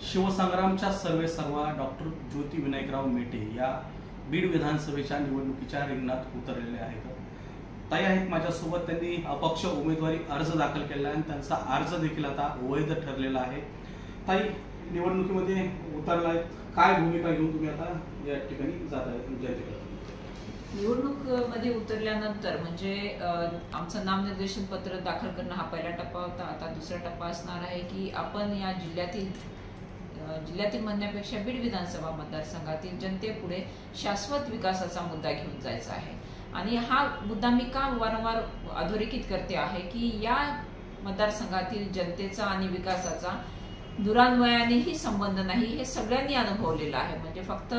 शिवसंग्रामच्या सर्वे सर्वा डॉक्टर ज्योती विनायकराव मेटे या बीड विधानसभेच्या निवडणुकीच्या रिंगणात उतरलेले आहेत। ताई आहेत माझ्यासोबत, त्यांनी अपक्ष उमेदवारी अर्ज दाखल केला आणि त्यांचा अर्ज देखील आता वैध ठरलेला आहे। ताई, निवडणुकीमध्ये उतरलाय, काय भूमिका घेऊन तुम्ही आता या ठिकाणी जात आहे जनतेकडे? निवडणूक मध्ये उतरल्यानंतर म्हणजे आमचं नामनिर्देशन पत्र दाखल करणं हा पहिला टप्पा होता। आता दुसरा टप्पा असणार आहे की आपण या जिल्ह्यातील म्हणण्यापेक्षा बीड विधानसभा मतदारसंघातील जनतेपुढे शाश्वत विकासाचा मुद्दा घेऊन जायचा आहे। आणि हा मुद्दा मी का वारंवार अधोरेखित करते आहे की या मतदारसंघातील जनतेचा आणि विकासाचा दुरान्वयानेही संबंध नाही, हे सगळ्यांनी अनुभवलेलं आहे। म्हणजे फक्त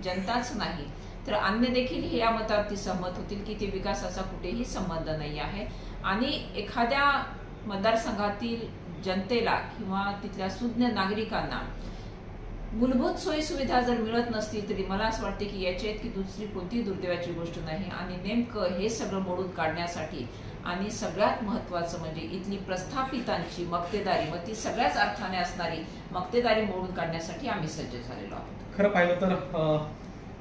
जनताच नाही तर अन्य देखील या मतावरती सहमत होतील की ते विकासाचा कुठेही संबंध नाही आहे। आणि एखाद्या मतदारसंघातील जनतेला किंवा तिथल्या सुज्ञ नागरिकांना मूलभूत सोयी सुविधा जर मिळत नसतील तरी मला असं वाटते की याच्या इतकी दुसरी कोणती दुर्दैवाची गोष्ट नाही। आणि नेमकं हे सगळं मोडून काढण्यासाठी आणि सगळ्यात महत्त्वाचं म्हणजे इथली प्रस्थापितांची मक्तेदारी, मग ती सगळ्याच अर्थाने असणारी मक्तेदारी मोडून काढण्यासाठी आम्ही सज्ज झालेलो आहोत। खरं पाहिलं तर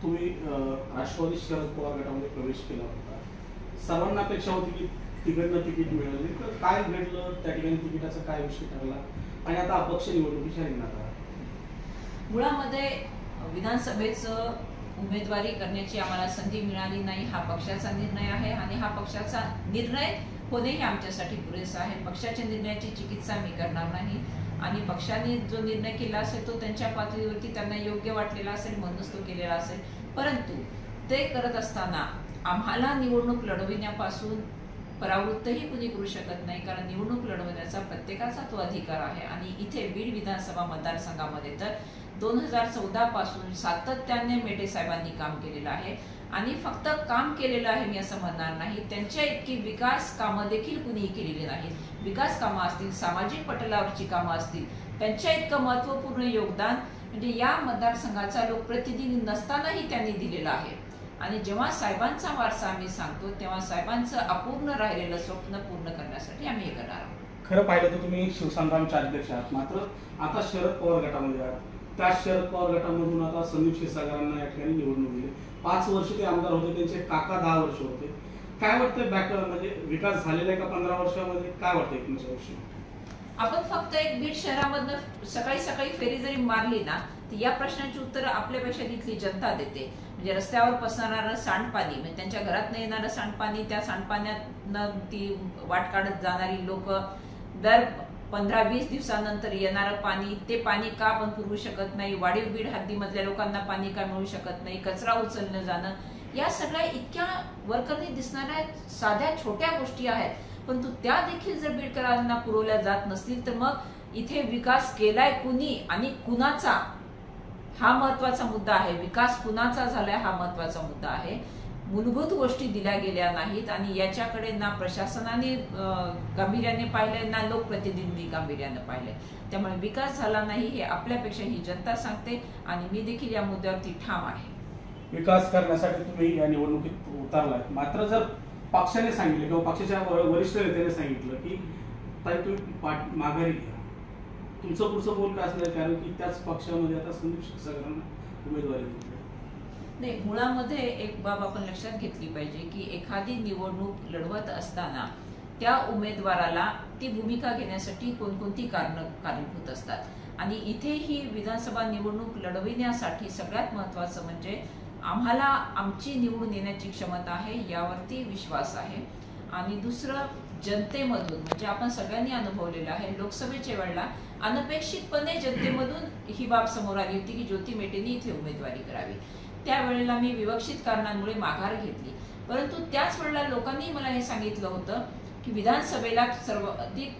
तुम्ही राष्ट्रवादी शरद पवार गटामध्ये प्रवेश केला होता, सर्वांना अपेक्षा होती की तिकडनं तिकीट मिळाले, तर काय घडलं त्या ठिकाणी? तिकिटाचा काय विषय ठरला आणि आता अपक्ष निवडणुकीच्या रिंगणात आहात? मुळामध्ये विधानसभेचं उमेदवारी करण्याची आम्हाला संधी मिळाली नाही, हा पक्षाचा निर्णय आहे आणि हा पक्षाचा निर्णय होणे हे आमच्यासाठी पुरेसं आहे। पक्षाच्या निर्णयाची चिकित्सा मी करणार नाही आणि पक्षाने जो निर्णय केला असेल तो त्यांच्या पातळीवरती त्यांना योग्य वाटलेला असेल म्हणूनच तो केलेला असेल। परंतु ते करत असताना आम्हाला निवडणूक लढविण्यापासून परावृत्तही कुणी करू शकत नाही, कारण निवडणूक लढवण्याचा प्रत्येकाचा तो अधिकार आहे। आणि इथे बीड विधानसभा मतदारसंघामध्ये तर 2014 पासून सातत्याने मेटे साहेबांनी काम केलेलं आहे आणि फक्त काम केलेलं आहे मी असं म्हणणार नाही, त्यांच्या इतकी विकास कामं देखील कुणीही केलेली नाहीत। विकास कामं असतील, सामाजिक पटलावरची कामं असतील, त्यांच्या इतकं महत्त्वपूर्ण योगदान म्हणजे या मतदारसंघाचा लोकप्रतिनिधी नसतानाही त्यांनी दिलेलं आहे। आणि जेव्हा साहेबांचा वारसा आम्ही सांगतो तेव्हा साहेबांचं अपूर्ण राहिलेलं स्वप्न पूर्ण करण्यासाठी आम्ही हे करणार आहोत। खरं पाहिलं तर तुम्ही शिवसंग्रामचे अध्यक्ष आहात, मात्र आता शरद पवार गटामध्ये आहात। त्या शरद पवार गटामधून आता संदीप क्षीरसागरांना या ठिकाणी निवडणूक दिली, 5 वर्ष ते आमदार होते, त्यांचे काका 10 वर्ष होते। काय वाटतं बॅकग्राऊंड म्हणजे विकास झालेला आहे का 15 वर्षामध्ये? काय वाटतं 19 वर्ष? आपण फक्त एक बीड शहरामधनं सकाळी सकाळी फेरी जरी मारली ना तर या प्रश्नाची उत्तर आपल्यापेक्षा तिथली जनता देते। म्हणजे रस्त्यावर पसरणारं सांडपाणी, म्हणजे त्यांच्या घरातनं येणारं सांडपाणी, त्या सांडपाण्यातनं ती वाट काढत जाणारी लोक, दर 15-20 दिवसानंतर येणारं पाणी, ते पाणी का आपण पुरवू शकत नाही, वाढीव बीड हद्दीमधल्या लोकांना पाणी का मिळू शकत नाही, कचरा उचलणं जाणं, या सगळ्या इतक्या वरकरणी दिसणाऱ्या साध्या छोट्या गोष्टी आहेत, परंतु त्या देखील जर बीडकरांना पुरवल्या जात नसतील तर मग इथे विकास केलाय कुणी आणि कुणाचा, हा महत्वाचा मुद्दा आहे। विकास कुणाचा झालाय हा महत्वाचा मुद्दा आहे। मूलभूत गोष्टी दिल्या गेल्या नाहीत आणि याच्याकडे ना प्रशासनाने गांभीर्याने पाहिले ना लोकप्रतिनिधींनी गांभीर्याने पाहिले, त्यामुळे विकास झाला नाही हे आपल्यापेक्षा ही जनता सांगते आणि मी देखील या मुद्द्यावरती ठाम आहे। विकास करण्यासाठी तुम्ही या निवडणुकीत उतरलाय, मात्र जर पक्षाने सांगितलं किंवा पक्षाच्या वरिष्ठ नेत्याने सांगितलं की ताई तुम्ही माघारी घ्या, तुमचं पुढचं बोल काय असणार? कारण की त्याच पक्षामध्ये आता संदीप क्षीरसागरांना उमेदवारी दिली नाही। मुळामध्ये एक बाब आपण लक्षात घेतली पाहिजे की एखादी निवडणूक लढवत असताना त्या उमेदवाराला ती भूमिका घेण्यासाठी कोणकोणती कारणं कारणीभूत असतात आणि इथे ही विधानसभा निवडणूक लढविण्यासाठी सगळ्यात महत्त्वाचं म्हणजे आम्हाला आमची निवडून येण्याची क्षमता आहे यावरती विश्वास आहे। आणि दुसरं, जनतेमधून म्हणजे आपण सगळ्यांनी अनुभवलेलं आहे, लोकसभेच्या वेळेला अनपेक्षितपणे जनतेमधून ही बाब समोर आली होती की ज्योती मेटेंनी इथे उमेदवारी करावी। त्यावेळेला मी विवक्षित कारणांमुळे माघार घेतली, परंतु त्याच वेळेला लोकांनी मला हे सांगितलं होतं की विधानसभेला सर्वाधिक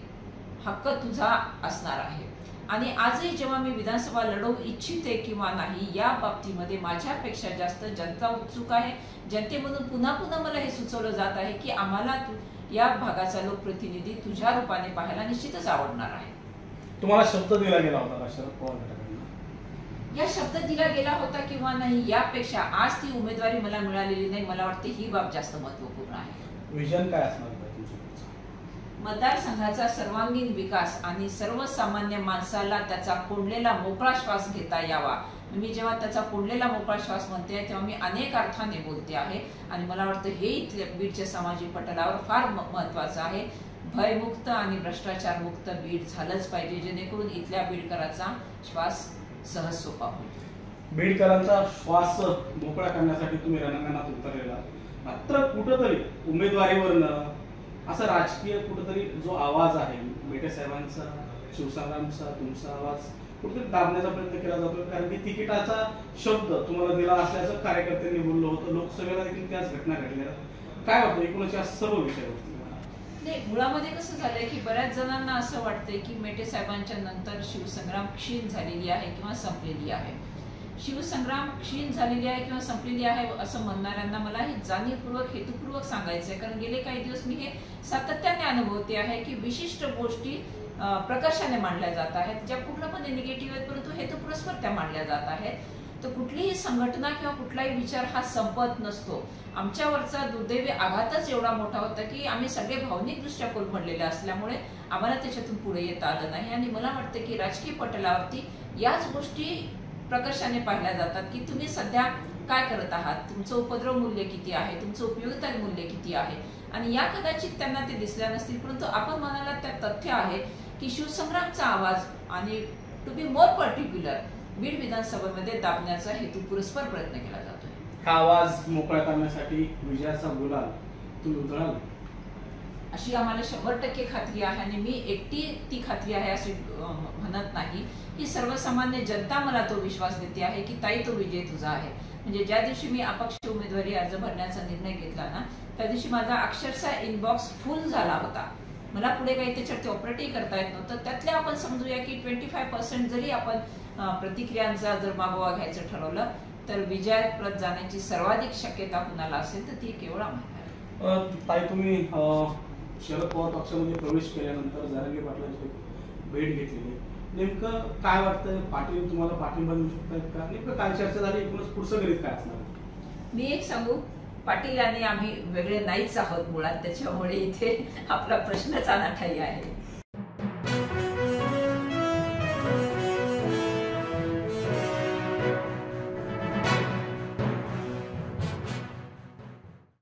हक्क तुझा असणार आहे। आणि आजही जेव्हा मी विधानसभा लढवू इच्छिते किंवा नाही या बाबतीमध्ये माझ्यापेक्षा जास्त जनता उत्सुक आहे। जनतेमधून पुन्हा पुन्हा मला हे सुचवलं जात आहे की आम्हाला या भागाचा लोकप्रतिनिधी तुझ्या रूपाने पाहायला निश्चितच आवडणार आहे। तुम्हाला शब्द दिला गेला होता शरद पवार गटाकडून? या शब्द दिला गेला होता किंवा नाही यापेक्षा आज ती उमेदवारी मला मिळालेली नाही, मला वाटते ही बाब जास्त महत्त्वपूर्ण आहे। विजन काय असणार तुमचं? मतदारसंघाचा सर्वांगीण विकास आणि सर्वसामान्य माणसाला त्याचा कोंडलेला मोकळा श्वास घेता यावा. मी जेव्हा त्याचा कोंडलेला मोकळा श्वास म्हणते तेव्हा मी अनेक अर्थाने बोलते आहे आणि मला वाटतं हे इथल्या बीडच्या सामाजिक पटलावर फार महत्वाचं आहे. भयमुक्त आणि भ्रष्टाचार मुक्त बीड झालंच पाहिजे, जेणेकरून इथल्या बीडकरांचा श्वास सहज सोपा होईल. बीडकरांचा श्वास मोकळा करण्यासाठी तुम्ही रणांगणात उतरलेला, मात्र कुठंतरी उमेदवारीवरनं असा राजकीय कुठंतरी जो आवाज आहे मेटे साहेबांचा, शिवसंग्रामचा, तुमचा आवाज कुठेतरी दाबण्याचा प्रयत्न केला जातो. कारण की तिकिटाचा शब्द तुम्हाला दिला असल्याचं कार्यकर्त्यांनी बोललं होतं. लोकसभेला देखील त्याच घटना घडल्या. काय वाटतं एकूणच या सर्व विषयावरती? नाही, मुळामध्ये कसं झालंय की बऱ्याच जणांना असं वाटतंय की मेटे साहेबांच्या नंतर शिवसंग्राम क्षीण झालेली आहे किंवा संपलेली आहे. शिवसंग्राम क्षीण झालेली आहे किंवा संपलेली आहे असं म्हणणाऱ्यांना मला हे जाणीवपूर्वक हेतुपूर्वक सांगायचंय. कारण गेले काही दिवस मी हे सातत्याने अनुभवते आहे की विशिष्ट गोष्टी प्रकर्षाने मांडल्या जात आहेत ज्या पूर्णपणे निगेटिव्ह आहेत, परंतु हेतुपुरस्पर त्या मांडल्या जात आहेत. तर कुठलीही संघटना किंवा कुठलाही विचार हा संपत नसतो. आमच्यावरचा दुर्दैवी आघातच एवढा मोठा होता की आम्ही सगळे भावनिकदृष्ट्या कोलमडलेले असल्यामुळे आम्हाला त्याच्यातून पुढे येता आलं नाही. आणि मला वाटतं की राजकीय पटलावरती याच गोष्टी प्रकर्षाने पाहिल्या जातात की तुम्ही सध्या काय करत आहात, तुमचं उपद्रव मूल्य किती आहे, तुमचं उपयोगिता मूल्य किती आहे. आणि या कदाचित त्यांना ते दिसल्या नसतील, परंतु आपण म्हणाला त्या तथ्य आहे की शिवसंग्रामचा आवाज आणि to be more particular Beed विधानसभेमध्ये दाबण्याचा हेतुपुरस्पर प्रयत्न केला जातोय. हा आवाज मोकळा करण्यासाठी विजयाचा गुलाल तुम्ही उधळाल अशी आम्हाला 100% खात्री आहे. आणि मी एकटी ती खात्री आहे अशी म्हणत नाही, ही सर्वसामान्य जनता मला तो विश्वास देते आहे की ताई तो विजय तुझा आहे. म्हणजे ज्या दिवशी मी अपक्ष उमेदवारी अर्ज भरण्याचा निर्णय घेतला ना, त्या दिवशी माझा अक्षरशः इनबॉक्स फुल झाला होता. मला पुढे काही त्याच्यावरती ऑपरेटही करता येत नव्हतं. त्यातल्या आपण समजूया की 25% जरी आपण प्रतिक्रियांचा जर मागोवा घ्यायचं ठरवलं तर विजयाप्रत जाण्याची सर्वाधिक शक्यता कुणाला असेल तर ती केवळ आम्हाला. ताई, तुम्ही शरद पवार पक्षामध्ये प्रवेश केल्यानंतर जरांगे पाटलांची भेट घेतलेली, नेमकं काय वाटतं? पाटील तुम्हाला पाठिंबा देऊ शकतात का? नेमकं काय चर्चा झाली? एकूणच पुढचं गणित काय असणार? मी एक सांगू, पाटील आणि आम्ही वेगळे नाहीच आहोत मुळात, त्याच्यामुळे इथे आपला प्रश्नच अनाठायी आहे.